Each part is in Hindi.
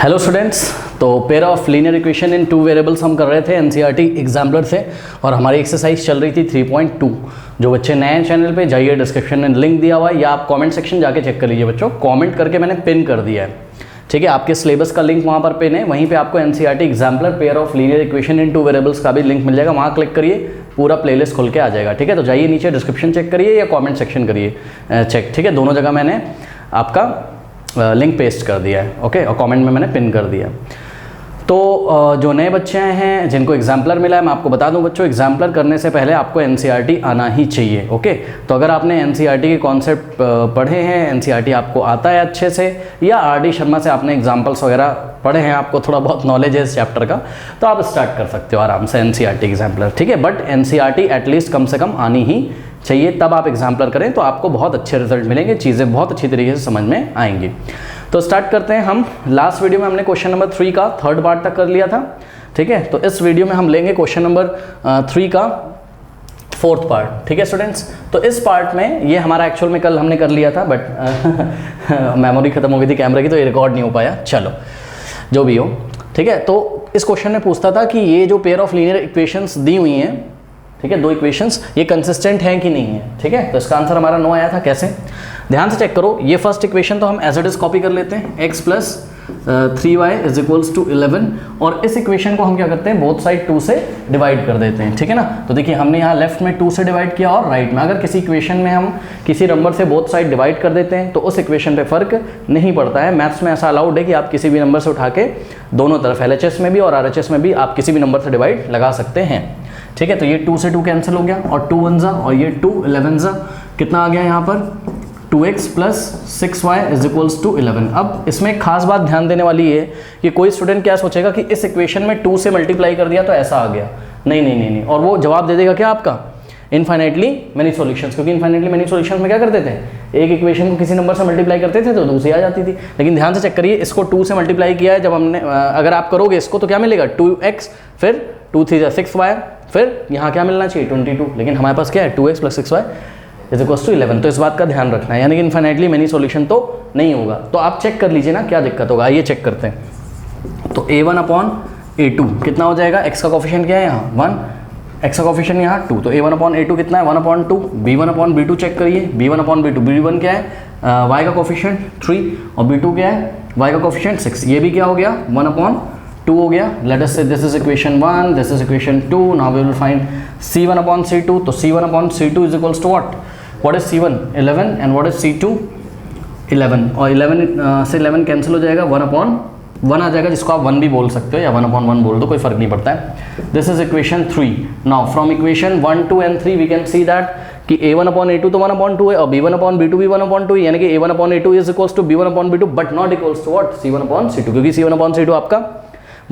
हेलो स्टूडेंट्स, तो pair of linear equation in two variables हम कर रहे थे एनसीईआरटी एग्जाम्पलर से और हमारी एक्सरसाइज चल रही थी 3.2। जो बच्चे नए हैं चैनल पे जाइए, डिस्क्रिप्शन में लिंक दिया हुआ है या आप कमेंट सेक्शन जाके चेक कर लीजिए। बच्चों कमेंट करके मैंने पिन कर दिया है, ठीक है। आपके सिलेबस का लिंक वहाँ पर पिन है, वहीं पर आपको NCERT exemplar pair of linear equation in two variables का भी लिंक मिल जाएगा। वहाँ क्लिक करिए, पूरा प्लेलिस्ट खुल के आ जाएगा, ठीक है। तो जाइए नीचे डिस्क्रिप्शन चेक करिए या कॉमेंट सेक्शन करिए चेक, ठीक है। दोनों जगह मैंने आपका लिंक पेस्ट कर दिया है, ओके, और कमेंट में मैंने पिन कर दिया। तो जो नए बच्चे हैं जिनको एग्जाम्पलर मिला है, मैं आपको बता दूं बच्चों, एग्जाम्पलर करने से पहले आपको एनसीईआरटी आना ही चाहिए, ओके। तो अगर आपने एनसीईआरटी के कॉन्सेप्ट पढ़े हैं, एनसीईआरटी आपको आता है अच्छे से, या आरडी शर्मा से आपने एग्जाम्पल्स वगैरह पढ़े हैं, आपको थोड़ा बहुत नॉलेज है इस चैप्टर का, तो आप स्टार्ट कर सकते हो आराम से एनसीईआरटी एग्जाम्पलर, ठीक है। बट एनसीईआरटी एटलीस्ट कम से कम आनी ही चाहिए, तब आप एग्जाम्पलर करें तो आपको बहुत अच्छे रिजल्ट मिलेंगे, चीज़ें बहुत अच्छी तरीके से समझ में आएंगी। तो स्टार्ट करते हैं हम। लास्ट वीडियो में हमने क्वेश्चन नंबर 3 का थर्ड पार्ट तक कर लिया था, ठीक है। तो इस वीडियो में हम लेंगे क्वेश्चन नंबर 3 का फोर्थ पार्ट, ठीक है स्टूडेंट्स। तो इस पार्ट में ये हमारा एक्चुअल में कल हमने कर लिया था, बट मेमोरी खत्म हो गई थी कैमरे की, तो ये रिकॉर्ड नहीं हो पाया। चलो जो भी हो, ठीक है। तो इस क्वेश्चन में पूछता था कि ये जो पेयर ऑफ लीनियर इक्वेशंस दी हुई हैं, ठीक है, दो इक्वेशंस, ये कंसिस्टेंट हैं कि नहीं है, ठीक है। तो इसका आंसर हमारा नो आया था। कैसे? ध्यान से चेक करो। ये फर्स्ट इक्वेशन तो हम एज इट इज कॉपी कर लेते हैं, x plus 3y is equals to 11, और इस इक्वेशन को हम क्या करते हैं, बोथ साइड 2 से डिवाइड कर देते हैं, ठीक है ना। तो देखिए हमने यहाँ लेफ्ट में 2 से डिवाइड किया और राइट में, अगर किसी इक्वेशन में हम किसी नंबर से बोथ साइड डिवाइड कर देते हैं तो उस इक्वेशन पे फर्क नहीं पड़ता है। मैथ्स में ऐसा अलाउड है कि आप किसी भी नंबर से उठा के दोनों तरफ LHS में भी और RHS में भी आप किसी भी नंबर से डिवाइड लगा सकते हैं, ठीक है। तो ये 2 से 2 कैंसिल हो गया और 2 1 जा और ये 2 11 जा, कितना आ गया यहाँ पर 2x plus 6y is equals to 11। अब इसमें एक खास बात ध्यान देने वाली है कि कोई स्टूडेंट क्या सोचेगा कि इस इक्वेशन में 2 से मल्टीप्लाई कर दिया तो ऐसा आ गया। नहीं नहीं नहीं नहीं, और वो जवाब दे देगा क्या आपका, इनफाइनाइटली मेनी सॉल्यूशंस, क्योंकि इनफाइनाइटली मेनी सॉल्यूशंस में क्या करते थे, एक इक्वेशन को किसी नंबर से मल्टीप्लाई करते थे तो दूसरी आ जाती थी। लेकिन ध्यान से चेक करिए, इसको 2 से मल्टीप्लाई किया है जब हमने, अगर आप करोगे इसको तो क्या मिलेगा, 2x फिर 2 3 6y, फिर यहाँ क्या मिलना चाहिए 22, लेकिन हमारे पास क्या है 2x plus 6y is equals to 11। तो इस बात का ध्यान रखना है, यानी कि इनफाइनाइटली मेनी सॉल्यूशन तो नहीं होगा। तो आप चेक कर लीजिए ना क्या दिक्कत होगा, आइए चेक करते हैं। तो a1 अपॉन a2 कितना हो जाएगा, x का कोफिशिएंट क्या है यहाँ 1, x का कोफिशिएंट यहाँ 2, तो a1 अपॉन a2 कितना है 1 upon 2। b1 upon b2 check करिए, b1 अपॉन b2, b1 क्या है y का कोफिशिएंट 3 और b2 क्या है y का कोफिशिएंट 6, ये भी क्या हो गया 1 अपॉन 2 हो गया। Let us say this is equation 1, this is equation 2, now we will find c1 upon c2। तो c1 upon c2 is equals to what is c1 11 and what is c2 11, और 11 से 11 कैंसिल हो जाएगा, 1 अपॉन 1 आ जाएगा, जिसको आप 1 भी बोल सकते हो या 1 अपॉन 1 बोल दो, कोई फर्क नहीं पड़ता है। This is equation 3। Now from equation 1 2 and 3 we can see that कि a1 अपॉन a2 तो 1 अपॉन 2 है और b1 अपॉन b2 भी 1 अपॉन 2 है, यानी कि a1 upon a2 is equals to b1 upon b2 but not equals to what c1 upon c2, क्योंकि c1 अपॉन c2 आपका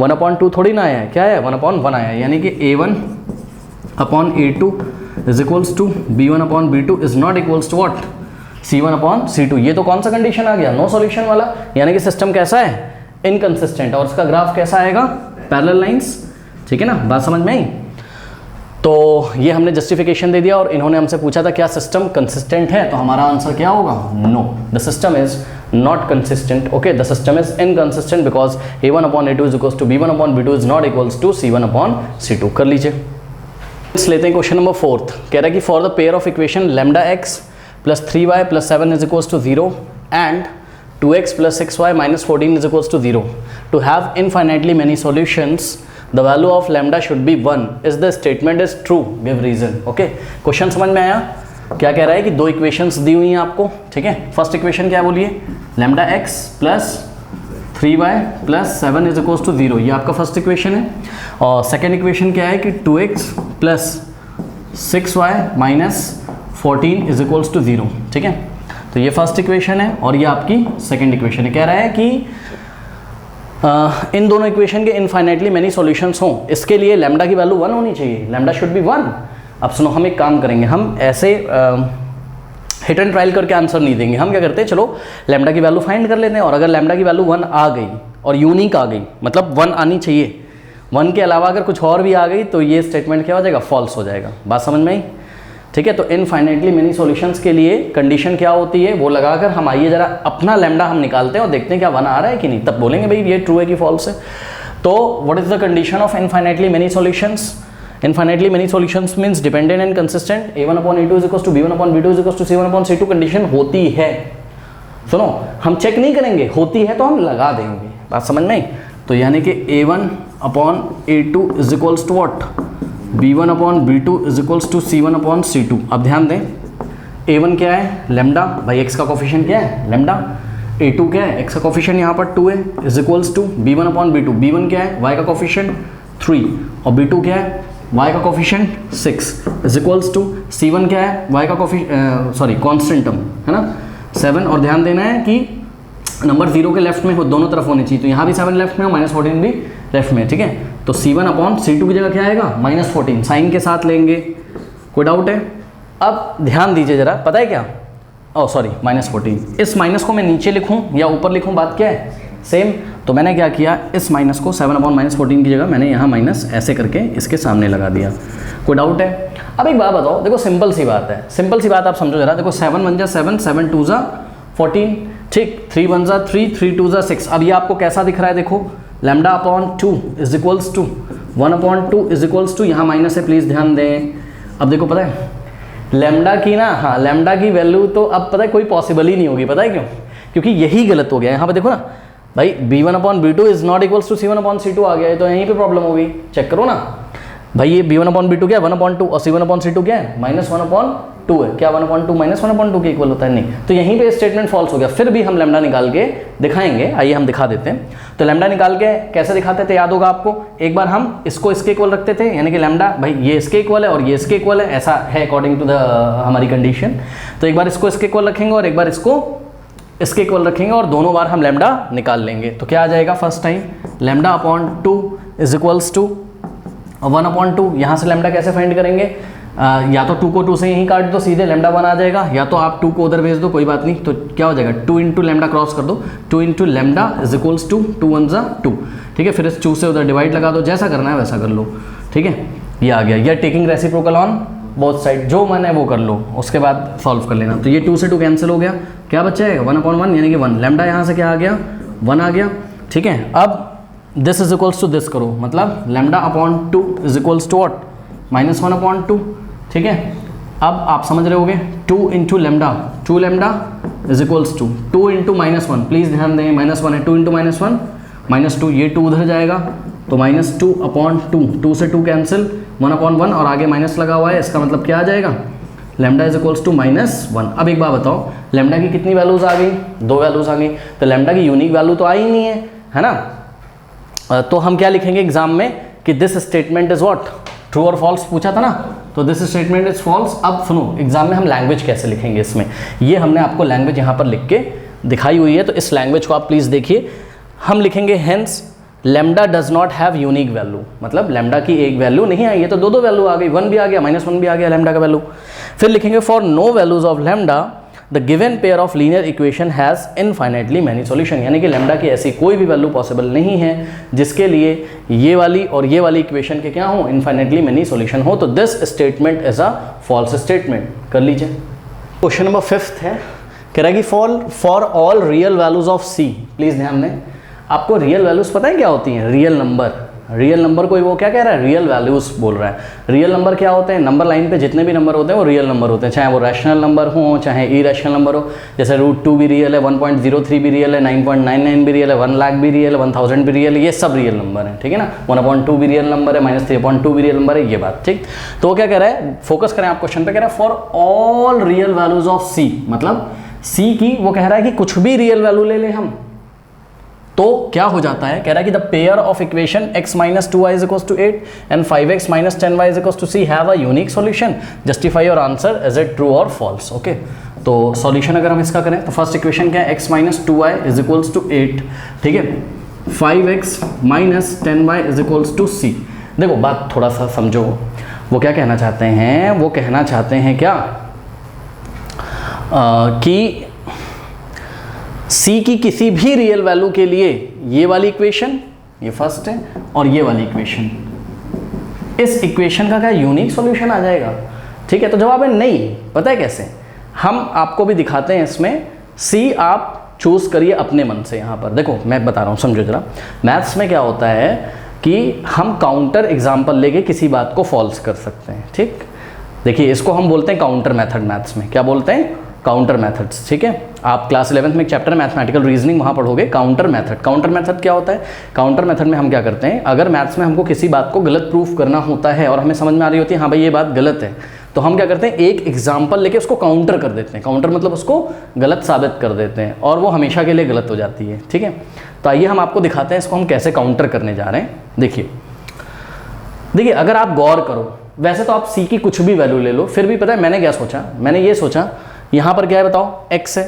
1 अपॉन 2 थोड़ी ना आया है, क्या है 1 अपॉन 1 आया है, यानी कि a1 upon a2 is equals to b1 upon b2 is not equals to what c1 upon c2। ये तो कौन सा कंडीशन आ गया, नो सॉल्यूशन वाला, यानी कि सिस्टम कैसा है, इनकंसिस्टेंट, और उसका ग्राफ कैसा आएगा, पैरेलल लाइंस, ठीक है ना। बात समझ में आई? तो ये हमने जस्टिफिकेशन दे दिया और इन्होंने हमसे पूछा था क्या सिस्टम कंसिस्टेंट है, तो हमारा आंसर क्या होगा, no, the system is not consistent, okay, the system is inconsistent because a1 upon a2 is equals to b1 upon b2 is not equals to c1 upon c2। कर लीजिए। लेते हैं क्वेश्चन नंबर 4, कह रहा है कि for the pair of equation lambda x plus 3y plus 7 is equals to 0 and 2x plus 6y minus 14 is equals to 0. To have infinitely many solutions, the value of lambda should be 1. Is the statement is true? Give reason. Okay. Question समझ में आया? क्या कह रहा है कि दो इक्वेशंस दी हुई हैं आपको, ठीक है। फर्स्ट इक्वेशन क्या बोलिए, lambda x plus 3y plus 7 is equals to 0, ये आपका फर्स्ट इक्वेशन है। और सेकेंड इक्वेशन क्या है कि 2x plus 6y minus 14 is equals to 0, ठीक है। तो ये फर्स्ट इक्वेशन है और ये आपकी सेकंड इक्वेशन है। कह रहा है कि इन दोनों इक्वेशन के इनफाइनाइटली मेनी सॉल्यूशंस हों, इसके लिए लैम्डा की वैल्यू 1 होनी चाहिए, लैम्डा शुड बी 1। अब सुनो, हम एक काम करेंगे, हम ऐसे हिट एंड ट्रायल करके आंसर नहीं देंगे। हम क्या करते हैं, चलो लैम्डा की वैल्यू फाइंड कर लेते हैं, और अगर लैम्डा की वैल्यू 1 आ गई और यूनिक आ गई, मतलब 1 आनी चाहिए, 1 के अलावा अगर कुछ और भी आ गई तो ये स्टेटमेंट क्या हो जाएगा, फॉल्स हो जाएगा। बात समझ में आई? ठीक है। तो इनफाइनाइटली मेनी सॉल्यूशंस के लिए कंडीशन क्या होती है वो लगाकर हम आइए जरा अपना लैम्डा हम निकालते हैं और देखते हैं क्या 1 आ रहा है कि नहीं, तब बोलेंगे भाई ये ट्रू है कि फॉल्स है। तो what is the condition of infinitely many solutions? Infinitely many solutions means dependent and consistent, a1/a2 = b1/b2 = c1/c2 condition होती है। सुनो, हम चेक नहीं करेंगे, होती है तो हम लगा देंगे, बात समझ में आई? तो यानी कि a1/a2 = what, b1/b2 = c1/c2। अब ध्यान दें, a1 क्या है? लैम्डा, भाई x का कोफिशिएंट क्या है? लैम्डा। a2 क्या है? x का कोफिशिएंट यहाँ पर 2 है, इज टू b1/b2। b1 क्या है? y का कोफिशिएंट 3 और b2 क्या है? y का कोफिशिएंट 6 इज टू c1 क्या है? y का कोफिशिएंट कांस्टेंट टर्म है ना 7। और ध्यान देना है कि नंबर 0 के लेफ्ट में हो, दोनों तरफ होनी चाहिए, तो यहाँ भी 7 लेफ्ट में हो, -14 भी लेफ्ट में, ठीक है। तो c1/c2 की जगह क्या आएगा? -14 साइन के साथ लेंगे। कोई डाउट है? अब ध्यान दीजिए जरा, पता है क्या, -14, इस माइनस को मैं नीचे लिखूं या ऊपर लिखूं, बात क्या है? सेम। तो मैंने क्या किया, इस माइनस को 7/-14 की जगह मैंने यहाँ माइनस ऐसे करके इसके सामने लगा दिया। कोई डाउट है? अब एक बात बताओ, देखो सिंपल सी बात है, सिंपल सी बात आप समझो जरा। देखो 7 1 जा 7, 7 2 जा 14, ठीक, 3 1 जा 3, 3 2 जा 6। अब ये आपको कैसा दिख रहा है? देखो λ/2 = 1/2 = यहाँ माइनस है, प्लीज़ ध्यान दें। अब देखो पता है लैम्डा की ना, हाँ लैम्डा की वैल्यू तो अब पता है कोई पॉसिबल ही नहीं होगी, पता है क्यों? क्योंकि यही गलत हो गया यहाँ पे, देखो ना भाई b1/b2 = c1/c2 आ गया है, तो यहीं पे प्रॉब्लम होगी। चेक करो ना भाई, ये b1/b2 क्या है? 1/2 और c1/c2 क्या है? -1/2 है। क्या 1/2 -1/2 के इक्वल होता है? नहीं। तो यहीं पे स्टेटमेंट फॉल्स हो गया। फिर भी हम लैम्डा निकाल के दिखाएंगे, आइए हम दिखा देते हैं। तो लैम्डा निकाल के कैसे दिखाते थे, याद होगा आपको? एक बार हम इसको इसके इक्वल रखते थे, यानी कि लैम्डा भाई ये इसके इक्वल है और ये इसके इक्वल है, ऐसा है अकॉर्डिंग टू द हमारी कंडीशन। तो एक बार इसको इसके इक्वल रखेंगे और एक बार इसको इसके इक्वल रखेंगे और दोनों बार हम लैम्डा निकाल लेंगे। तो क्या आ जाएगा? First time λ/2 = 1/2। यहाँ से लैम्डा कैसे फाइंड करेंगे? या तो 2 को 2 से यहीं काट दो, सीधे λ1 आ जाएगा, या तो आप 2 को उधर भेज दो, कोई बात नहीं। तो क्या हो जाएगा? 2 × λ क्रॉस कर दो, 2 × λ = 2 1 जा 2, ठीक है। फिर इस 2 से उधर डिवाइड लगा दो, जैसा करना है वैसा कर लो, ठीक है। ये आ गया, ये taking reciprocal on both side, जो मन है वो कर लो, उसके बाद सॉल्व कर लेना। तो ये 2 से 2 कैंसिल हो गया, क्या बचा है? 1/1 यानी कि 1। लैम्डा यहाँ से क्या आ गया? 1 आ गया, ठीक है। अब this is equals to this करो, मतलब λ/2 = what, -1/2, ठीक है। अब आप समझ रहे होगे 2 × λ, 2 λ = 2 × -1, प्लीज़ ध्यान दें, -1 है, 2 × -1 -2, ये 2 उधर जाएगा तो -2/2, 2 से 2 कैंसिल, 1/1 और आगे माइनस लगा हुआ है, इसका मतलब क्या आ जाएगा? λ = -1। अब एक बात बताओ, लैम्डा की कितनी वैल्यूज़ आ गई? 2 वैल्यूज़ आ गई। तो लैम्डा की यूनिक वैल्यू तो आई ही नहीं है ना? तो हम क्या लिखेंगे एग्जाम में कि this statement is what, true और फॉल्स पूछा था ना, तो दिस स्टेटमेंट इज फॉल्स। अब सुनो, एग्जाम में हम लैंग्वेज कैसे लिखेंगे इसमें, ये हमने आपको लैंग्वेज यहाँ पर लिख के दिखाई हुई है, तो इस लैंग्वेज को आप प्लीज़ देखिए। हम लिखेंगे hence lambda does not have unique value, मतलब लैम्डा की एक वैल्यू नहीं आई है, तो 2 वैल्यू आ गई, 1 भी आ गया, -1 भी आ गया लैम्डा का वैल्यू। फिर लिखेंगे for no values of lambda the given pair of linear equation has infinitely many solution, यानी कि लैम्डा की ऐसी कोई भी वैल्यू पॉसिबल नहीं है जिसके लिए ये वाली और ये वाली इक्वेशन के क्या हो, इनफाइनाइटली मैनी सॉल्यूशन हो। तो this statement is a false statement. कर लीजिए। क्वेश्चन नंबर 5 है, कह रहा है कि for all real values of c, please ध्यान दें, आपको रियल वैल्यूज़ पता है क्या होती हैं? रियल नंबर को वो क्या कह रहा है? रियल वैल्यूज़ बोल रहा है। रियल नंबर क्या होते हैं? नंबर लाइन पे जितने भी नंबर होते हैं वो रियल नंबर होते हैं, चाहे वो रैशनल नंबर हो चाहे इरेशनल नंबर हो। जैसे √2 भी रियल है, 1.03 भी रियल है, 9.99 भी रियल है, 1 लाख भी रियल है, 1000 भी रियल है, ये सब रियल नंबर है, ठीक है ना। 1/2 भी रियल नंबर है, -3.2 भी रियल नंबर है, ये बात ठीक। तो वो क्या कह रहा है, फोकस करें आप क्वेश्चन पे, कह रहा है for all real values of C, मतलब सी की वो कह रहा है कि कुछ भी रियल वैल्यू ले लें हम, तो क्या हो जाता है? कह रहा है कि the pair of equation x - 2y = 8 and 5x - 10y = c have a unique solution, justify your answer as a true और फॉल्स। ओके, तो सॉल्यूशन अगर हम इसका करें तो फर्स्ट इक्वेशन क्या है? x - 2y = 8, ठीक है, 5x - 10y = c। देखो बात थोड़ा सा समझो, वो क्या कहना चाहते हैं? वो कहना चाहते हैं क्या कि c की किसी भी रियल वैल्यू के लिए ये वाली इक्वेशन, ये फर्स्ट है, और ये वाली इक्वेशन, इस इक्वेशन का क्या यूनिक सॉल्यूशन आ जाएगा। ठीक है, तो जवाब है नहीं। पता है कैसे, हम आपको भी दिखाते हैं इसमें। सी आप चूज करिए अपने मन से। यहाँ पर देखो मैं बता रहा हूँ, समझो जरा। मैथ्स में क्या होता है कि हम काउंटर एग्जाम्पल लेके किसी बात को फॉल्स कर सकते हैं। ठीक, देखिए इसको हम बोलते हैं काउंटर मेथड। मैथ्स में क्या बोलते हैं? Counter methods. ठीक है, आप क्लास 11th में एक चैप्टर मैथमेटिकल रीजनिंग वहाँ पढ़ोगे, काउंटर मेथड। काउंटर मेथड क्या होता है? काउंटर मेथड में हम क्या करते हैं, अगर मैथ्स में हमको किसी बात को गलत प्रूफ करना होता है और हमें समझ में आ रही होती है हाँ भाई ये बात गलत है, तो हम क्या करते हैं, एक एग्जाम्पल लेके उसको काउंटर कर देते हैं। काउंटर मतलब उसको गलत साबित कर देते हैं और वो हमेशा के लिए गलत हो जाती है। ठीक है, तो आइए हम आपको दिखाते हैं इसको हम कैसे काउंटर करने जा रहे हैं। देखिए अगर आप गौर करो, वैसे तो आप सी की कुछ भी वैल्यू ले लो, फिर भी पता है मैंने क्या सोचा, मैंने ये सोचा यहाँ पर क्या है बताओ, x है,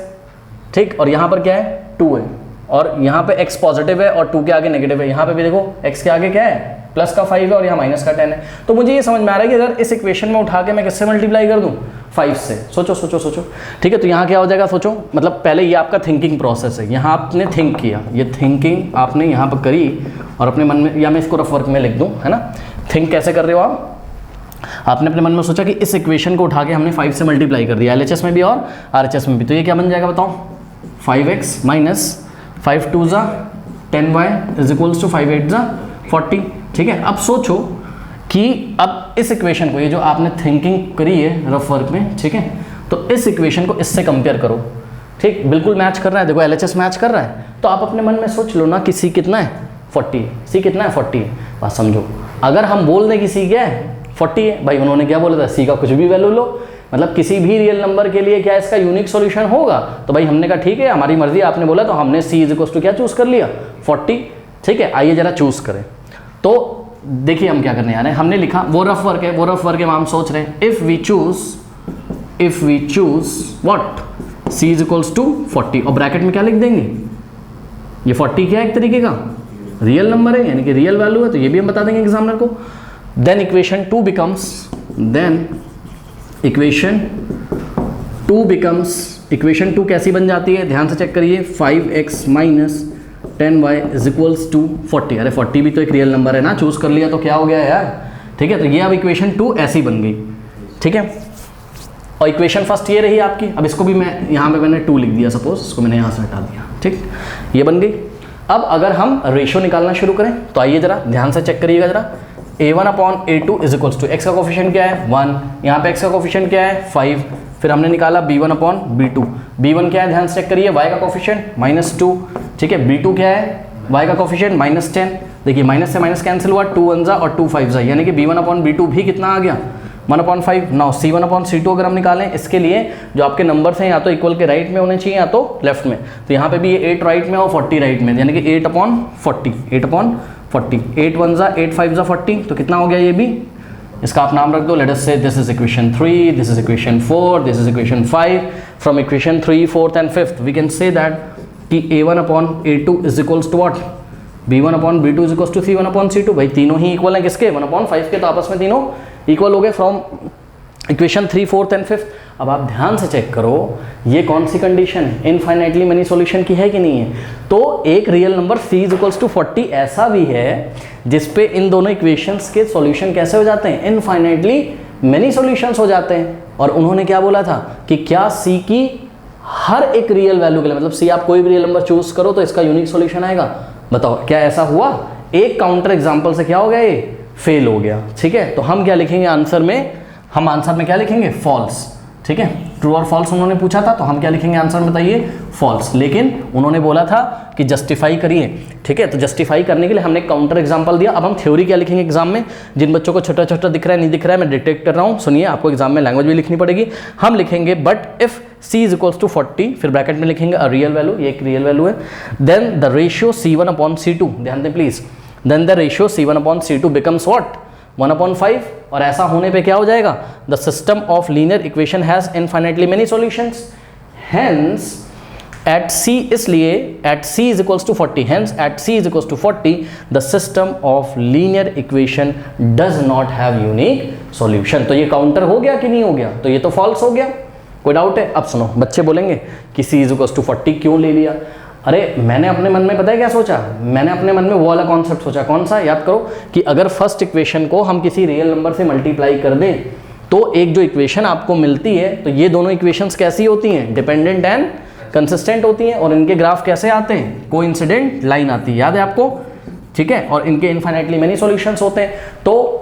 ठीक, और यहाँ पर क्या है 2 है, और यहाँ पे x पॉजिटिव है और 2 के आगे नेगेटिव है। यहाँ पे भी देखो x के आगे क्या है, प्लस का 5 है और यहाँ माइनस का 10 है। तो मुझे ये समझ में आ रहा है कि अगर इस इक्वेशन में उठा के मैं किससे मल्टीप्लाई कर दूँ, 5 से। सोचो सोचो सोचो, ठीक है, तो यहाँ क्या हो जाएगा सोचो, मतलब पहले ये आपका थिंकिंग प्रोसेस है, यहाँ आपने थिंक किया, ये थिंकिंग आपने यहाँ पर करी और अपने मन में, या मैं इसको रफ वर्क में लिख दूँ, है ना। थिंक कैसे कर रहे हो आप, आपने अपने मन में सोचा कि इस इक्वेशन को उठा के हमने 5 से मल्टीप्लाई कर दिया, LHS में भी और RHS में भी, तो ये क्या बन जाएगा बताओ, 5x माइनस 5 2 ज़ा 10y इज इक्वल्स टू 5 8 ज़ा 40। ठीक है, अब सोचो कि अब इस इक्वेशन को, ये जो आपने थिंकिंग करी है रफ वर्क में, ठीक है, तो इस इक्वेशन को इससे कंपेयर करो। ठीक, बिल्कुल मैच कर रहा है, देखो LHS मैच कर रहा है, तो आप अपने मन में सोच लो ना कि C कितना है, 40, C कितना है, 40 है। बात समझो, अगर हम बोल दें कि C क्या है, 40 है, भाई उन्होंने क्या बोला था, C का कुछ भी वैल्यू लो, मतलब किसी भी रियल नंबर के लिए क्या इसका यूनिक सॉल्यूशन होगा, तो भाई हमने कहा ठीक है हमारी मर्जी, आपने बोला तो हमने C इज इक्वल टू क्या चूज कर लिया, 40। ठीक है, आइए जरा चूज करें। तो देखिए हम क्या करने आ रहे हैं, हमने लिखा वो रफ वर्क है, वो रफ वर्क है, हम सोच रहे हैं if we choose what, C is equals to 40, और ब्रैकेट में क्या लिख देंगे, ये 40 क्या है, एक तरीके का रियल नंबर है, यानी कि रियल वैल्यू है, तो ये भी हम बता देंगे एग्जामिनर को। देन इक्वेशन 2 बिकम्स, इक्वेशन 2 कैसी बन जाती है, ध्यान से चेक करिए, 5x minus 10y is equals to 40। अरे 40 भी तो एक रियल नंबर है ना, चूज कर लिया तो क्या हो गया यार। ठीक है, तो ये अब इक्वेशन 2 ऐसी बन गई। ठीक है, और इक्वेशन फर्स्ट ये रही आपकी, अब इसको भी मैं यहाँ पे मैंने 2 लिख दिया, सपोज इसको मैंने यहाँ से हटा दिया। ठीक, ये बन गई। अब अगर हम रेशियो निकालना शुरू करें तो आइए जरा ध्यान से चेक करिएगा जरा, a1/a2 is equals to, x का कोफिशिएंट क्या है 1, यहाँ पे x का कोफिशिएंट क्या है 5, फिर हमने निकाला b1/b2, b1 क्या है ध्यान से चेक करिए, y का कोफिशिएंट -2, ठीक है, b2 क्या है, y का कोफिशिएंट -10। देखिए माइनस से माइनस कैंसिल हुआ, 2 1 और 2 5 यानी कि b1/b2 भी कितना आ गया 1/5। नाउ c1/c2 अगर हम निकालें, इसके लिए जो आपके नंबर्स हैं या तो इक्वल के राइट में होने चाहिए या तो लेफ्ट में, तो यहाँ पे भी ये 8 राइट में और 40 राइट में, यानी कि 8/40, 8/40, 8 1 ज़ा 8 5 ज़ा 40, तो कितना हो गया ये भी, इसका आप नाम रख दो, let us say this is equation 3, this is equation 4, this is equation 5। From equation 3 4th and 5th we can say that कि a1/a2 is equals to what, b1/b2 is equals to c1/c2। भाई तीनों ही इक्वल हैं किसके, 1/5 के, तो आपस में तीनों इक्वल हो गए from equation 3 4th and 5th। अब आप ध्यान से चेक करो, ये कौन सी कंडीशन है, इनफाइनाइटली मेनी सॉल्यूशन की है कि नहीं है। तो एक real number c is equals to 40 ऐसा भी है जिसपे इन दोनों इक्वेशंस के सॉल्यूशन कैसे हो जाते हैं, इनफाइनाइटली मेनी सॉल्यूशंस हो जाते हैं। और उन्होंने क्या बोला था कि क्या c की हर एक रियल वैल्यू के लिए, मतलब c आप कोई भी रियल नंबर चूज करो तो इसका यूनिक सॉल्यूशन आएगा। बताओ क्या ऐसा हुआ, एक काउंटर एग्जाम्पल से क्या हो गया, ये फेल हो गया। ठीक है, तो हम क्या लिखेंगे आंसर में, हम आंसर में क्या लिखेंगे, फॉल्स। ठीक है, ट्रू और फॉल्स उन्होंने पूछा था, तो हम क्या लिखेंगे आंसर में बताइए, फॉल्स। लेकिन उन्होंने बोला था कि जस्टिफाई करिए। ठीक है, तो जस्टिफाई करने के लिए हमने काउंटर एग्जांपल दिया। अब हम थ्योरी क्या लिखेंगे एग्जाम में, जिन बच्चों को छोटा छोटा दिख रहा है नहीं दिख रहा है मैं डिटेक्ट कर रहा हूँ, सुनिए आपको एग्जाम में लैंग्वेज भी लिखनी पड़ेगी। हम लिखेंगे but if c is equals to 40, फिर ब्रैकेट में लिखेंगे अ रियल वैल्यू, ये एक रियल वैल्यू है, देन द रेशियो c1/c2, ध्यान दें please, then the ratio c1/c2 becomes what 1/5, और ऐसा होने पे क्या हो जाएगा, the system of linear equation has infinitely many solutions, hence at c, इसलिए at c is equals to 40, hence at c is equals to 40 the system of linear equation does not have unique solution. तो ये काउंटर हो गया कि नहीं हो गया, तो ये तो फॉल्स हो गया, कोई डाउट है। अब सुनो, बच्चे बोलेंगे कि c इज इक्वल्स टू 40 क्यों ले लिया, अरे मैंने अपने मन में पता है क्या सोचा, मैंने अपने मन में वो वाला कॉन्सेप्ट सोचा, कौन सा, याद करो कि अगर फर्स्ट इक्वेशन को हम किसी रियल नंबर से मल्टीप्लाई कर दें तो एक जो इक्वेशन आपको मिलती है, तो ये दोनों इक्वेशंस कैसी होती हैं, डिपेंडेंट एंड कंसिस्टेंट होती हैं, और इनके ग्राफ कैसे आते हैं, कोइंसिडेंट लाइन आती है, याद है आपको, ठीक है, और इनके इनफाइनाइटली मेनी सॉल्यूशंस होते हैं। तो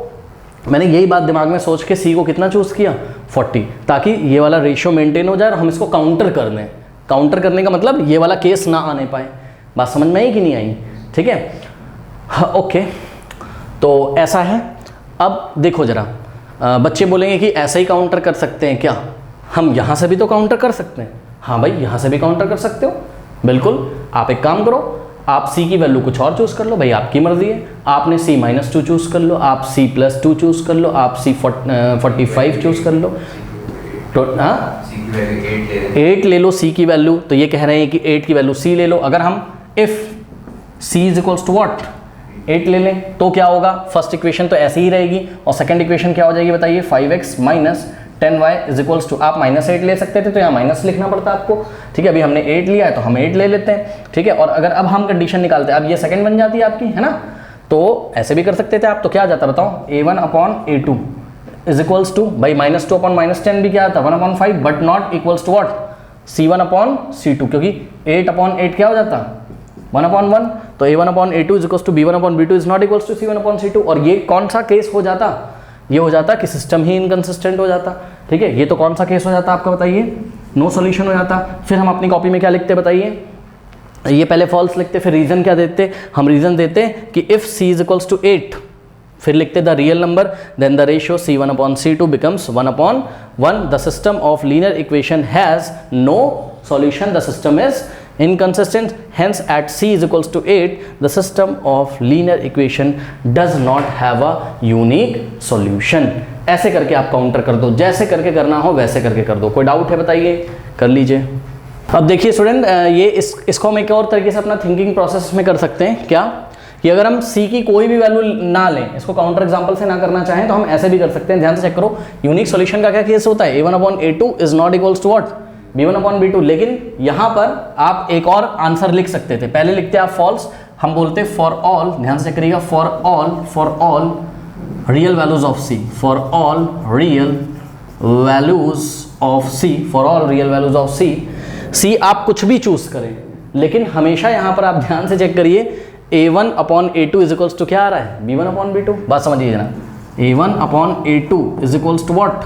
मैंने यही बात दिमाग में सोच के सी को कितना चूज किया, 40, ताकि ये वाला रेशियो मेंटेन हो जाए और हम इसको काउंटर कर दें। काउंटर करने का मतलब ये वाला केस ना आने पाए। बात समझ में आई कि नहीं आई, ठीक है, हाँ, ओके, तो ऐसा है। अब देखो जरा, बच्चे बोलेंगे कि ऐसे ही काउंटर कर सकते हैं क्या, हम यहाँ से भी तो काउंटर कर सकते हैं। हाँ भाई, यहाँ से भी काउंटर कर सकते हो, बिल्कुल। आप एक काम करो, आप c की वैल्यू कुछ और चूज़ कर लो, भाई आपकी मर्जी है। आपने c-2 चूज़ कर लो, आप c+2 चूज़ कर लो, आप c45 चूज़ कर लो, तो हाँ 8 ले लो c की वैल्यू। तो ये कह रहे हैं कि 8 की वैल्यू c ले लो। अगर हम if c is equals to what, 8 ले लें, तो क्या होगा, फर्स्ट इक्वेशन तो ऐसी ही रहेगी, और सेकंड इक्वेशन क्या हो जाएगी बताइए, 5x minus 10y is equals to, आप -8 ले सकते थे तो यहाँ माइनस लिखना पड़ता आपको, ठीक है। अभी हमने 8 लिया है तो हम 8 ले लेते हैं, ठीक है। और अगर अब हम कंडीशन निकालते हैं, अब ये सेकंड बन जाती है आपकी, है ना, तो ऐसे भी कर सकते थे आप। तो क्या आ जाता बताओ, a1/a2 इज इक्वल्स टू, भाई -2/-10 भी क्या आता, 1/5, but not equals to what, c1/c2, क्योंकि 8/8 क्या हो जाता, 1/1। तो a1/a2 is equals to b1/b2 is not equals to c1/c2। और ये कौन सा केस हो जाता, ये हो जाता कि सिस्टम ही इनकंसिस्टेंट हो जाता, ठीक है। ये तो कौन सा केस हो जाता आपका बताइए, नो सॉल्यूशन हो जाता। फिर हम अपनी कॉपी में क्या लिखते बताइए, ये पहले फॉल्स लिखते, फिर रीजन क्या देते, हम रीजन देते कि if c is equals to 8, फिर लिखते the real number, then the ratio c1/c2 becomes 1/1, the system of linear equation has no solution, the system is inconsistent, hence at c is equals to 8 the system of linear equation does not have a unique solution। ऐसे करके आप काउंटर कर दो, जैसे करके करना हो वैसे करके कर दो। कोई डाउट है बताइए, कर लीजिए। अब देखिए स्टूडेंट, ये इसको हम एक और तरीके से अपना थिंकिंग प्रोसेस में कर सकते हैं, क्या कि अगर हम c की कोई भी वैल्यू ना लें, इसको काउंटर एग्जांपल से ना करना चाहें, तो हम ऐसे भी कर सकते हैं। ध्यान से चेक करो, यूनिक सॉल्यूशन का क्या केस होता है, a1/a2 is not equals to what, b1/b2। लेकिन यहां पर आप एक और आंसर लिख सकते थे, पहले लिखते आप फॉल्स, हम बोलते फॉर ऑल, ध्यान से करिएगा, for all real values of c, for all real values of c, for all real values of c आप कुछ भी चूज करें, लेकिन हमेशा यहां पर आप ध्यान से चेक करिए, a1/a2 इज इक्वल्स टू क्या आ रहा है, b1/b2। बात समझिए ना, a1/a2 is equals to what,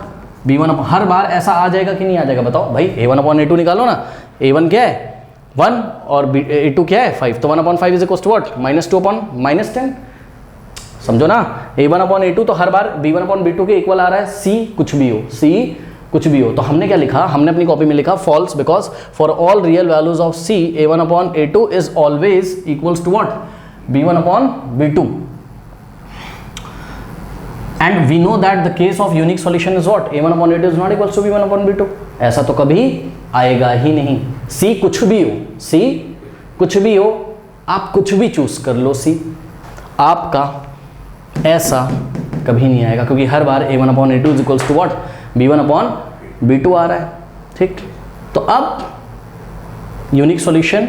b1। हर बार ऐसा आ जाएगा कि नहीं आ जाएगा बताओ भाई, a1/a2 निकालो ना, a1 क्या है 1 और a2 क्या है 5, तो 1/5 इज इक्वल्स टू व्हाट, -2/-10। समझो ना, a1/a2 तो हर बार b1/b2 के इक्वल आ रहा है, c कुछ भी हो। तो हमने क्या लिखा, हमने अपनी कॉपी में लिखा false, because for all real values of c a1/a2 is always equals to what, b1/b2। And we know that the case of unique solution is what, a1/a2 is not equals to b1/b2। ऐसा तो कभी आएगा ही नहीं। c कुछ भी हो, आप कुछ भी चूज कर लो c, आपका ऐसा कभी नहीं आएगा, क्योंकि हर बार a1/a2 is equals to what, b1/b2 आ रहा है, ठीक। तो अब यूनिक सॉल्यूशन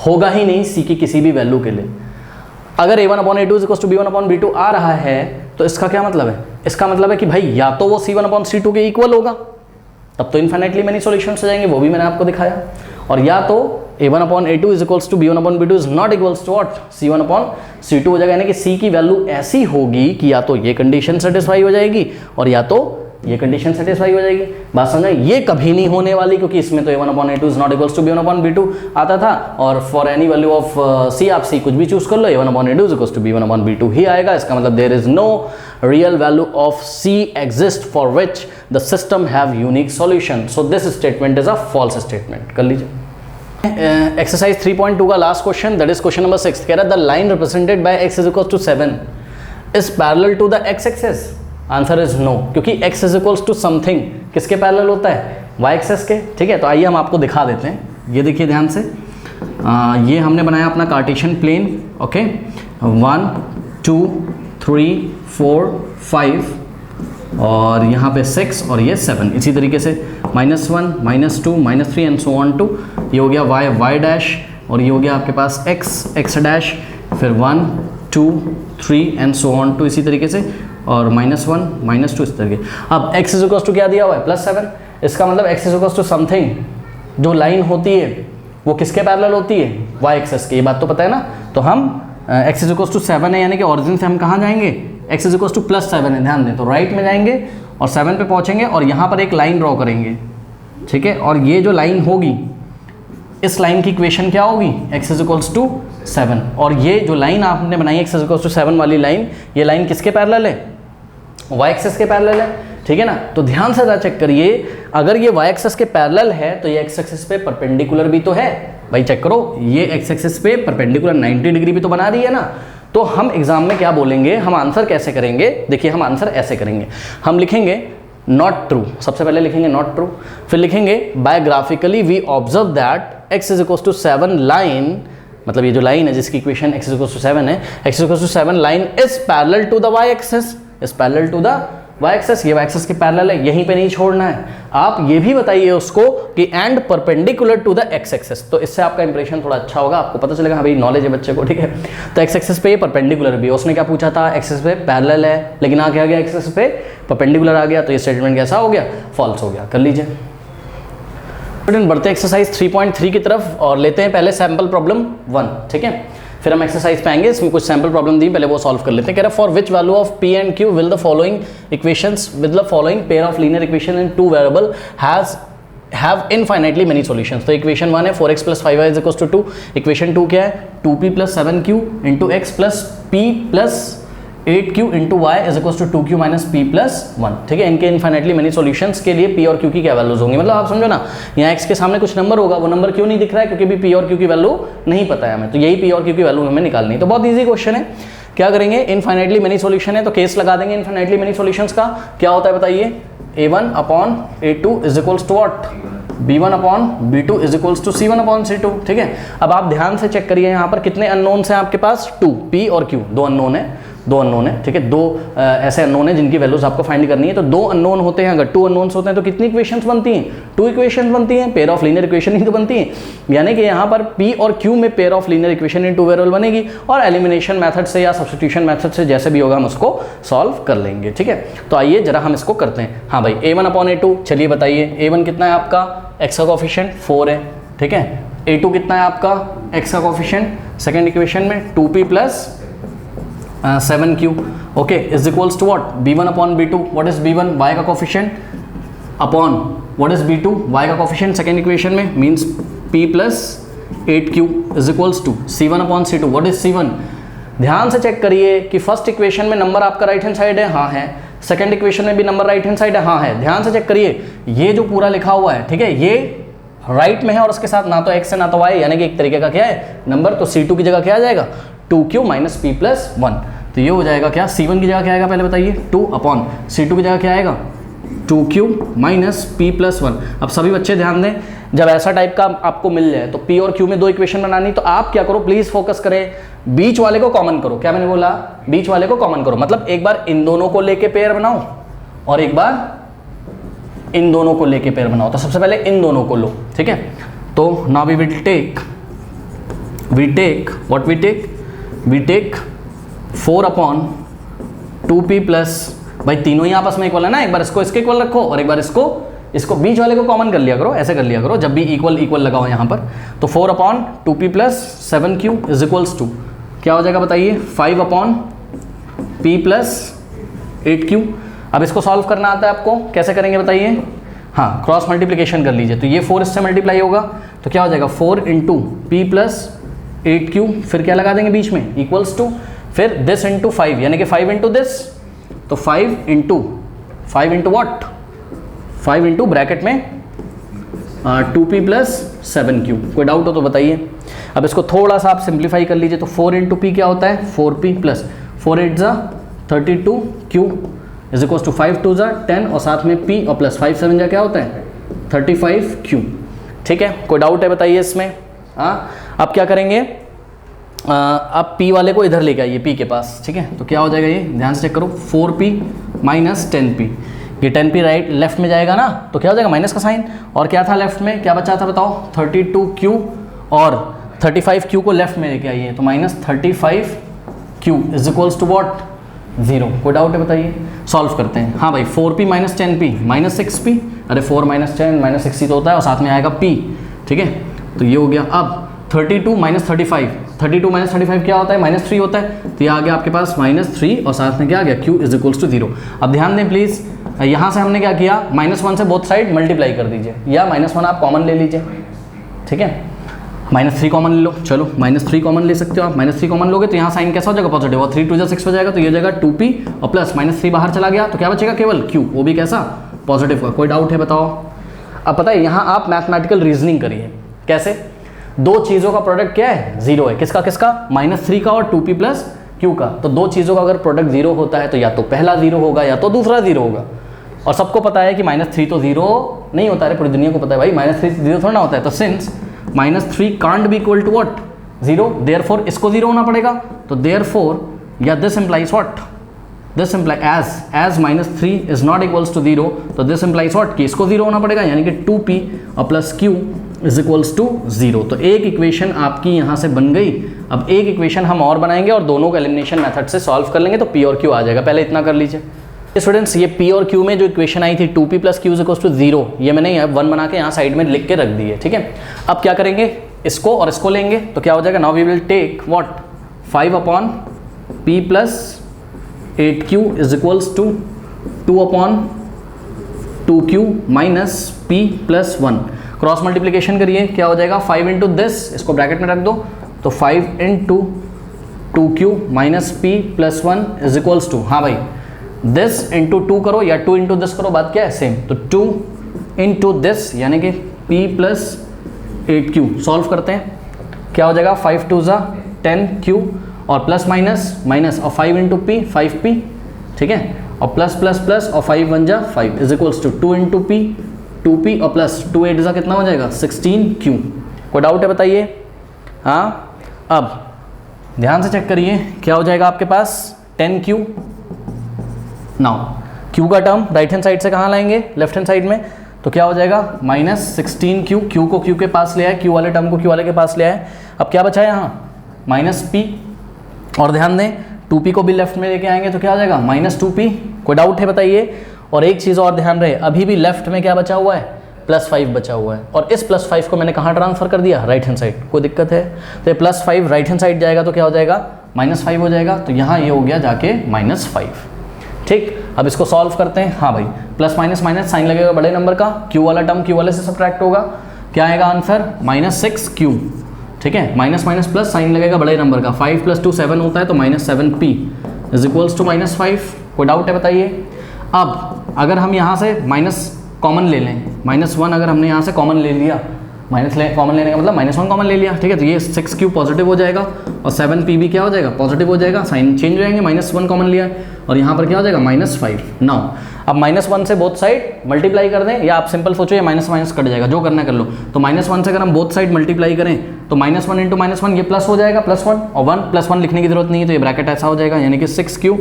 होगा ही नहीं c की किसी भी वैल्यू के लिए। अगर a1/a2 is equals to b1/b2 आ रहा है, तो इसका क्या मतलब है, इसका मतलब है कि भाई या तो वो c1/c2 के इक्वल होगा, तब तो इनफाइनाइटली मेनी सॉल्यूशंस हो जाएंगे, वो भी मैंने आपको दिखाया, और या तो a1/a2 is equals to b1/b2 is not equals to what, c1/c2 हो जाएगा। यानी कि c की वैल्यू ऐसी होगी कि या तो ये कंडीशन सेटिस्फाई हो जाएगी और या तो ये कंडीशन सेटिस्फाई हो जाएगी। बात समझ, ये कभी नहीं होने वाली, क्योंकि इसमें तो a1/a2 is not equals to b1/b2 आता था, और for any value of c आप c कुछ भी चूज कर लो, a1/a2 is equals to b1/b2 ही आएगा। इसका मतलब there is no real value of c exist for which the system have unique solution. So this statement is a false statement. कर लीजिए एक्सरसाइज 3.2 का last question, that is question number 6। कह रहा है the line represented by x is equals to 7 is parallel to the x axis. Answer is no, क्योंकि x is equals to something किसके पैरेलल होता है, y एक्सिस के, ठीक है। तो आइए हम आपको दिखा देते हैं, ये देखिए ध्यान से, ये हमने बनाया अपना कार्टेशियन प्लेन, ओके, 1 2 3 4 5 और यहाँ पे 6 और ये 7, इसी तरीके से -1 -2 -3 एंड सो ऑन टू, ये हो गया y डैश, और ये हो गया आपके पास x डैश, फिर 1 2 3 एंड सो ऑन टू, इसी तरीके से और -1 -2 इस तरह के। अब x इज इक्वल टू क्या दिया हुआ है +7, इसका मतलब x is equal to something, जो लाइन होती है वो किसके पैरेलल होती है, y एक्सिस की, ये बात तो पता है ना। तो हम x इज इक्वल टू 7 है, यानी कि ऑरिजिन से हम कहाँ जाएंगे, x इज इक्वल टू +7 है, ध्यान दें, तो राइट में जाएंगे और 7 पे पहुँचेंगे और यहाँ पर एक लाइन ड्रॉ करेंगे, ठीक है। और ये जो लाइन होगी, इस लाइन की इक्वेशन क्या होगी, x इज इक्वल्स टू 7, और ये जो लाइन आपने बनाई x इज इक्वल्स टू 7 वाली लाइन, ये लाइन किसके पैरेलल है, y एक्सिस के पैरेलल है, ठीक है ना। तो ध्यान से चेक करिए, अगर ये y एक्सिस के पैरेलल है तो ये x एक्सिस पे परपेंडिकुलर भी तो है भाई, चेक करो, ये x एक्सिस पे परपेंडिकुलर 90 डिग्री भी तो बना रही है ना। तो हम एग्जाम में क्या बोलेंगे, हम आंसर कैसे करेंगे, देखिए हम आंसर ऐसे करेंगे, हम लिखेंगे नॉट ट्रू, सबसे पहले लिखेंगे नॉट ट्रू, फिर लिखेंगे biographically we observe that x is equal to 7 line, मतलब ये जो लाइन है जिसकी equation x is equal to 7 है, x is equal to 7 line is parallel to the y axis, is parallel to the y axis, ये y एक्सिस के पैरेलल है, यहीं पे नहीं छोड़ना है। आप ये भी बताइए उसको कि and perpendicular to the x axis, तो इससे आपका इंप्रेशन थोड़ा अच्छा होगा, आपको पता चलेगा हाँ भाई नॉलेज है बच्चे को, ठीक है। तो x एक्सिस पे परपेंडिकुलर भी, उसने क्या पूछा था, x एक्सिस पे पैरेलल है, लेकिन आ क्या गया, x एक्सिस पे परपेंडिकुलर आ गया, तो ये स्टेटमेंट कैसा हो गया, फॉल्स हो गया। कर लीजिए स्टूडेंट, बढ़ते एक्सरसाइज 3.3 की तरफ और लेते हैं पहले सैम्पल प्रॉब्लम 1, ठीक है, फिर हम एक्सरसाइज पे आएंगे। इसमें कुछ सैम्पल प्रॉब्लम दी, पहले वो सॉल्व कर लेते हैं। कह रहा for which value of p and q will the following equations with the following pair of linear equation in two variable have infinitely many solutions. तो इक्वेशन 1 है 4x + 5y is equal to 2, equation 2 क्या है 2p + 7q into x + p + 8q into y is equal to 2q - p + 1, ठीक है। इनके इनफाइनाइटली मेनी सॉल्यूशंस के लिए p और q की क्या वैल्यूज होंगी, मतलब आप समझो ना, यहाँ x के सामने कुछ नंबर होगा, वो नंबर क्यों नहीं दिख रहा है, क्योंकि भी p और q की वैल्यू नहीं पता है हमें, तो यही p और q की वैल्यू हमें निकालनी है। तो बहुत ईजी क्वेश्चन है, क्या करेंगे, इनफाइनाइटली मेनी सॉल्यूशन है तो केस लगा देंगे इनफाइनाइटली मेनी सॉल्यूशंस का। क्या होता है बताइए, a1/a2 is equals to what, b1/b2 is equals to c1/c2, ठीक है। अब आप ध्यान से चेक करिए, यहाँ पर कितने अननोन्स हैं आपके पास, 2, p और q, दो अननोन है, ठीक है, दो ऐसे अननोन है जिनकी वैल्यूज आपको फाइंड करनी है। तो दो अननोन होते हैं, अगर 2 अननोन्स होते हैं तो कितनी इक्वेशंस बनती हैं, 2 इक्वेशंस बनती हैं, पेयर ऑफ लीनियर इक्वेशन ही तो बनती हैं, यानी कि यहाँ पर p और q में pair of linear equation in two variable बनेगी, और एलिमिनेशन मेथड से या सब्स्टिट्यूशन मेथड से जैसे भी होगा हम उसको सॉल्व कर लेंगे, ठीक है। तो आइए जरा हम इसको करते हैं। हाँ भाई, a1/a2, चलिए बताइए, a1 कितना है आपका, x का कोफिशिएंट 4 है, ठीक है। a2 कितना है आपका, x का कोफिशिएंट, सेकेंड इक्वेशन में 2p + 7q, okay, is equals to what, b1/b2, what is b1, y का coefficient, upon what is b2, y का कोफिशिएंट, सेकेंड इक्वेशन में means p + 8q is equals to c1/c2, what is c1। ध्यान से चेक करिए कि फर्स्ट इक्वेशन में नंबर आपका राइट हैंड साइड है, हाँ है, सेकेंड इक्वेशन में भी नंबर राइट हैंड साइड है, हाँ है। ध्यान से चेक करिए, ये जो पूरा लिखा हुआ है, ठीक है, ये राइट में है और उसके साथ ना तो x है ना तो y, यानी कि एक तरीके का क्या है नंबर, तो c2 की जगह क्या आ जाएगा, 2q - p + 1, तो ये हो जाएगा क्या, c1 की जगह क्या आएगा पहले बताइए, 2/c2 की जगह क्या आएगा, 2q - p + 1। अब सभी बच्चे ध्यान दें, जब ऐसा टाइप का आपको मिल जाए तो p और q में दो इक्वेशन बनानी, तो आप क्या करो, प्लीज फोकस करें, बीच वाले को कॉमन करो। क्या मैंने बोला, बीच वाले को कॉमन करो, मतलब एक बार इन दोनों को लेके पेयर बनाओ और एक बार इन दोनों को लेके पेयर बनाओ। तो सबसे पहले इन दोनों को लो, ठीक है। तो now we take what we take 4/2p + भाई तीनों ही आपस में इक्वल है ना, एक बार इसको इसके इक्वल रखो और एक बार इसको बीच वाले को कॉमन कर लिया करो, ऐसे कर लिया करो जब भी इक्वल लगाओ यहाँ पर। तो 4/2p + 7q is equals to क्या हो जाएगा बताइए, 5/p + 8q। अब इसको सॉल्व करना आता है आपको, कैसे करेंगे बताइए, हाँ क्रॉस मल्टीप्लिकेशन कर लीजिए, तो ये 4 इससे मल्टीप्लाई होगा तो क्या हो जाएगा 4 × p + 8q, फिर क्या लगा देंगे बीच में इक्वल्स टू, फिर दिस इंटू 5, यानी कि 5 × दिस, तो 5 × व्हाट, 5 × ब्रैकेट में 2p + 7q। कोई डाउट हो तो बताइए। अब इसको थोड़ा सा आप सिंप्लीफाई कर लीजिए, तो 4 × p क्या होता है, 4p + 4 8 = 32q is equal to 5 2 = 10 और साथ में p और प्लस 5 7 क्या होता है 35q, ठीक है। कोई डाउट है बताइए इसमें। हाँ, अब क्या करेंगे, अब p वाले को इधर लेके आइए p के पास, ठीक है। तो क्या हो जाएगा, ये ध्यान से चेक करो, 4p - 10p, ये 10p राइट लेफ्ट में जाएगा ना, तो क्या हो जाएगा माइनस का साइन, और क्या था लेफ्ट में, क्या बचा था बताओ, 32q, और 35q को लेफ्ट में लेके आइए, तो -35q is equals to what, 0। कोई डाउट है बताइए, सॉल्व करते हैं। हाँ भाई 4p minus 10p minus 6p, अरे 4 माइनस 10 माइनस 6 तो होता है और साथ में आएगा p, ठीक है। तो ये हो गया। अब 32 माइनस 35, 32 माइनस 35 क्या होता है, माइनस 3 होता है, तो ये आ गया आपके पास माइनस 3 और साथ में क्या आ गया, q इज इक्वल्स टू 0। अब ध्यान दें प्लीज़, यहाँ से हमने क्या किया, -1 से बोथ साइड मल्टीप्लाई कर दीजिए, या -1 आप कॉमन ले लीजिए, ठीक है। -3 कॉमन ले लो, चलो -3 कॉमन ले सकते हो आप। -3 कॉमन लोगे तो यहाँ साइन कैसा हो जाएगा, पॉजिटिव, और 3 2 जा 6 हो जाएगा, तो ये जाएगा 2p और प्लस -3 बाहर चला गया, तो क्या बचेगा केवल q, वो भी कैसा, पॉजिटिव का। कोई डाउट है बताओ। अब पता है यहाँ आप मैथमेटिकल रीजनिंग करिए, कैसे, दो चीज़ों का प्रोडक्ट क्या है, 0 है, किसका किसका, -3 का और 2p प्लस q का। तो दो चीज़ों का अगर प्रोडक्ट 0 होता है तो या तो पहला 0 होगा या तो दूसरा 0 होगा, और सबको पता है कि -3 तो 0 नहीं होता है, पूरी दुनिया को पता है भाई -3 0 थोड़ा ना होता है। तो since -3 can't be equal to what, 0, therefore इसको 0 होना पड़ेगा। तो देयरफॉर या this implies what, this imply as -3 is not equals to 0, तो दिस इम्प्लाइज व्हाट कि इसको 0 होना पड़ेगा, यानी कि 2p और plus q is equals to 0। तो एक इक्वेशन आपकी यहाँ से बन गई। अब एक इक्वेशन हम और बनाएंगे और दोनों को एलिमिनेशन मेथड से सॉल्व कर लेंगे, तो p और q आ जाएगा। पहले इतना कर लीजिए स्टूडेंट्स, ये p और q में जो इक्वेशन आई थी 2p plus q is equals to 0, ये मैंने 1 बना के यहाँ साइड में लिख के रख दी है, ठीक है। अब क्या करेंगे, इसको और इसको लेंगे, तो क्या हो जाएगा, now we will take what 5 upon p plus 8q is equals to 2 upon 2q minus p plus 1। Cross multiplication करिए, क्या हो जाएगा, 5 इंटू दिस, इसको ब्रैकेट में रख दो, तो 5 into 2q minus p plus 1 is equals to, हाँ भाई दिस इंटू 2 करो या 2 इंटू दिस करो, बात क्या है सेम, तो 2 इंटू दिस यानी कि p प्लस 8q। सॉल्व करते हैं, क्या हो जाएगा, 5 2 जा 10q और प्लस माइनस माइनस और 5 इंटू p 5p, ठीक है, और प्लस प्लस प्लस और 5 1 जा 5 is equals to 2 into p 2p और प्लस 2 8 जा कितना हो जाएगा 16q। कोई डाउट है बताइए। हाँ, अब ध्यान से चेक करिए, क्या हो जाएगा आपके पास 10q। नाउ q का टर्म राइट हैंड साइड से कहाँ लाएंगे, लेफ्ट हैंड साइड में, तो क्या हो जाएगा -16q, q को q के पास ले आए, q वाले टर्म को q वाले के पास ले आए। अब क्या बचा है यहाँ -p, और ध्यान दें 2p को भी लेफ्ट में लेके आएंगे तो क्या हो जाएगा -2p। कोई डाउट है बताइए। और एक चीज़ और ध्यान रहे, अभी भी लेफ्ट में क्या बचा हुआ है, +5 बचा हुआ है, और इस +5 को मैंने कहाँ ट्रांसफर कर दिया, राइट हैंड साइड। कोई दिक्कत है, तो ये +5 राइट हैंड साइड जाएगा तो क्या हो जाएगा -5 हो जाएगा, तो यहाँ ये हो गया जाके -5। ठीक, अब इसको सॉल्व करते हैं। हाँ भाई, प्लस माइनस माइनस साइन लगेगा बड़े नंबर का, q वाला टर्म q वाले से सब्ट्रैक्ट होगा, क्या आएगा आंसर -6q। ठीक है, माइनस माइनस प्लस साइन लगेगा बड़े नंबर का, 5 + 2 7 होता है, तो -7p इज इक्वल्स टू -5। कोई डाउट है बताइए। अब अगर हम यहाँ से माइनस कॉमन ले लें, -1 अगर हमने यहाँ से कॉमन ले लिया, कॉमन लेने का मतलब -1 कॉमन ले लिया, ठीक है, तो ये 6q पॉजिटिव हो जाएगा और 7p भी क्या हो जाएगा, पॉजिटिव हो जाएगा, साइन चेंज हो जाएंगे, -1 कॉमन लिया और यहाँ पर क्या हो जाएगा -5। नाउ अब -1 से बोथ साइड मल्टीप्लाई कर दें, या आप सिंपल सोचो ये माइनस माइनस कट जाएगा, जो करना कर लो। तो -1 से अगर हम बोथ साइड मल्टीप्लाई करें तो -1 × -1 ये प्लस हो जाएगा, +1 और 1 +1 लिखने की जरूरत नहीं है, तो ये ब्रैकेट ऐसा हो जाएगा, यानी कि 6q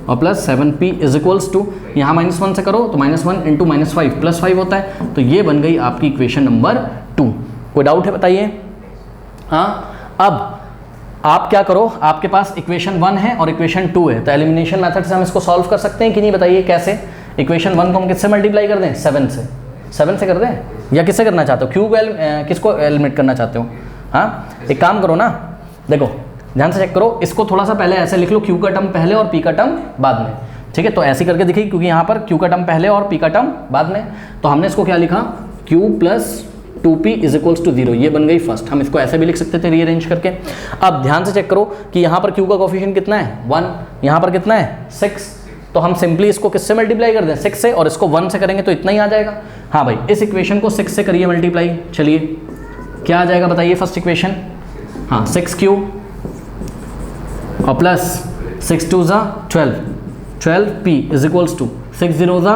और plus 7p is equals to, यहाँ -1 से करो तो -1 × -5 +5 होता है, तो ये बन गई आपकी इक्वेशन नंबर 2। कोई डाउट है बताइए। हाँ, अब आप क्या करो, आपके पास इक्वेशन 1 है और इक्वेशन 2 है, तो एलिमिनेशन मेथड से हम इसको सॉल्व कर सकते हैं कि नहीं, बताइए कैसे। इक्वेशन 1 को हम किससे मल्टीप्लाई कर दें, 7 से, 7 से कर दें, या किससे करना चाहते हो, क्यू को किसको एलिमिनेट करना चाहते हो। हाँ, एक काम करो ना, देखो ध्यान से चेक करो, इसको थोड़ा सा पहले ऐसे लिख लो, क्यू का टर्म पहले और पी का टर्म बाद में, ठीक है, तो ऐसे करके देखिए, क्योंकि यहाँ पर क्यू का टर्म पहले और पी का टर्म बाद में, तो हमने इसको क्या लिखा, q + 2p is equals to 0, ये बन गई फर्स्ट। हम इसको ऐसे भी लिख सकते थे रीअरेंज करके। अब ध्यान से चेक करो कि यहाँ पर q का कोफिशिएंट कितना है, 1, यहाँ पर कितना है 6, तो हम सिंपली इसको किससे मल्टीप्लाई कर दें, 6 से, और इसको 1 से करेंगे तो इतना ही आ जाएगा। हाँ भाई, इस इक्वेशन को 6 से करिए मल्टीप्लाई, चलिए क्या आ जाएगा बताइए फर्स्ट इक्वेशन। हाँ, 6q और प्लस 6 2 ज़ा 12, 12p इज इक्वल्स टू 6 0 ज़ा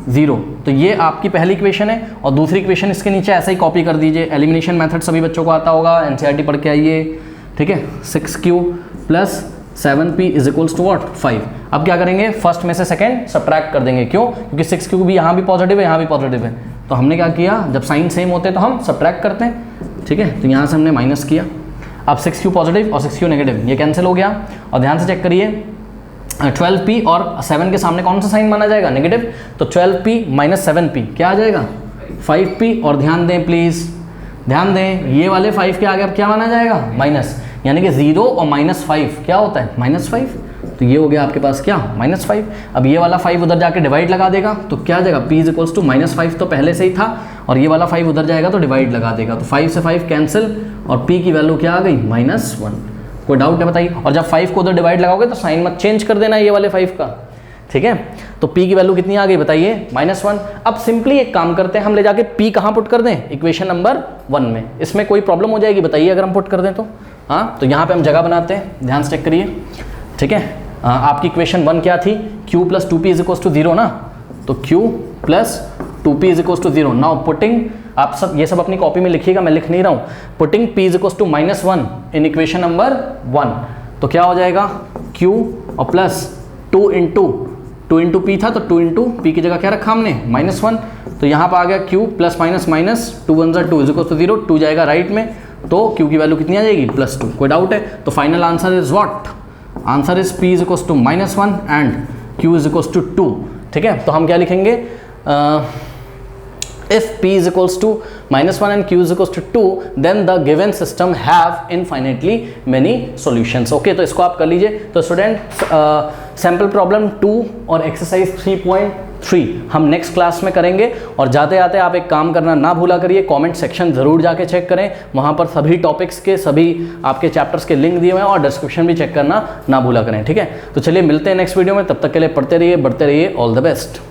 0, तो ये आपकी पहली इक्वेशन है। और दूसरी इक्वेशन इसके नीचे ऐसे ही कॉपी कर दीजिए, एलिमिनेशन मेथड सभी बच्चों को आता होगा, एनसीईआरटी पढ़ के आइए, ठीक है। 6q + 7p is equals to what, 5। अब क्या करेंगे, फर्स्ट में से सेकंड सब्ट्रैक्ट कर देंगे, क्यों, क्योंकि 6q भी यहाँ भी पॉजिटिव है, यहाँ भी पॉजिटिव है, तो हमने क्या किया, जब साइन सेम होते हैं तो हम सब्ट्रैक्ट करते हैं, ठीक है, तो यहाँ से हमने माइनस किया। अब 6q पॉजिटिव और 6q नेगेटिव, ये कैंसिल हो गया। और ध्यान से चेक करिए, 12p और 7 के सामने कौन सा साइन माना जाएगा, नेगेटिव, तो 12p माइनस 7p क्या आ जाएगा, 5p। और ध्यान दें प्लीज़, ध्यान दें, ये वाले 5 के आगे अब क्या माना जाएगा, माइनस, यानी कि 0 और -5 क्या होता है, -5। तो ये हो गया आपके पास क्या, -5। अब ये वाला 5 उधर जाके डिवाइड लगा देगा तो क्या आ जाएगा, p = -5 तो पहले से ही था, और ये वाला 5 उधर जाएगा तो डिवाइड लगा देगा, तो 5 से 5 कैंसिल, और p की वैल्यू क्या आ गई, -1। कोई डाउट है बताइए। और जब 5 को उधर डिवाइड लगाओगे तो साइन मत चेंज कर देना ये वाले 5 का, ठीक है। तो p की वैल्यू कितनी आ गई बताइए, -1। अब सिंपली एक काम करते हैं, हम ले जाके p कहाँ पुट कर दें, इक्वेशन नंबर 1 में। इसमें कोई प्रॉब्लम हो जाएगी बताइए अगर हम पुट कर दें तो, हाँ। तो यहाँ पे हम जगह बनाते हैं, ध्यान से चेक करिए, ठीक है। आपकी इक्वेशन 1 क्या थी, q + 2p = 0 ना, तो q + 2p = 0। नाउ पुटिंग, आप सब ये सब अपनी कॉपी में लिखिएगा, मैं लिख नहीं रहा हूँ। Putting p = -1 in equation number 1, तो क्या हो जाएगा, q और प्लस 2 इंटू p था, तो 2 इंटू p की जगह क्या रखा हमने, -1। तो यहाँ पर आ गया q + -, 2 1 2 = 0, 2 जाएगा राइट में, तो q की वैल्यू कितनी आ जाएगी, +2। कोई डाउट है, तो final answer is what, answer is p = -1 and q = 2, ठीक है। तो हम क्या लिखेंगे, if p = -1 and q = 2 then the given system have infinitely many solutions। Okay, तो इसको आप कर लीजिए। तो स्टूडेंट सैम्पल प्रॉब्लम 2 और एक्सरसाइज 3.3 हम नेक्स्ट क्लास में करेंगे। और जाते जाते आप एक काम करना ना भूला करिए, कमेंट सेक्शन ज़रूर जाके चेक करें, वहाँ पर सभी टॉपिक्स के सभी आपके चैप्टर्स के लिंक दिए हुए हैं, और डिस्क्रिप्शन भी चेक करना ना भूला करें, ठीक है। तो चलिए मिलते हैं नेक्स्ट वीडियो में, तब तक के लिए पढ़ते रहिए, बढ़ते रहिए, ऑल द बेस्ट।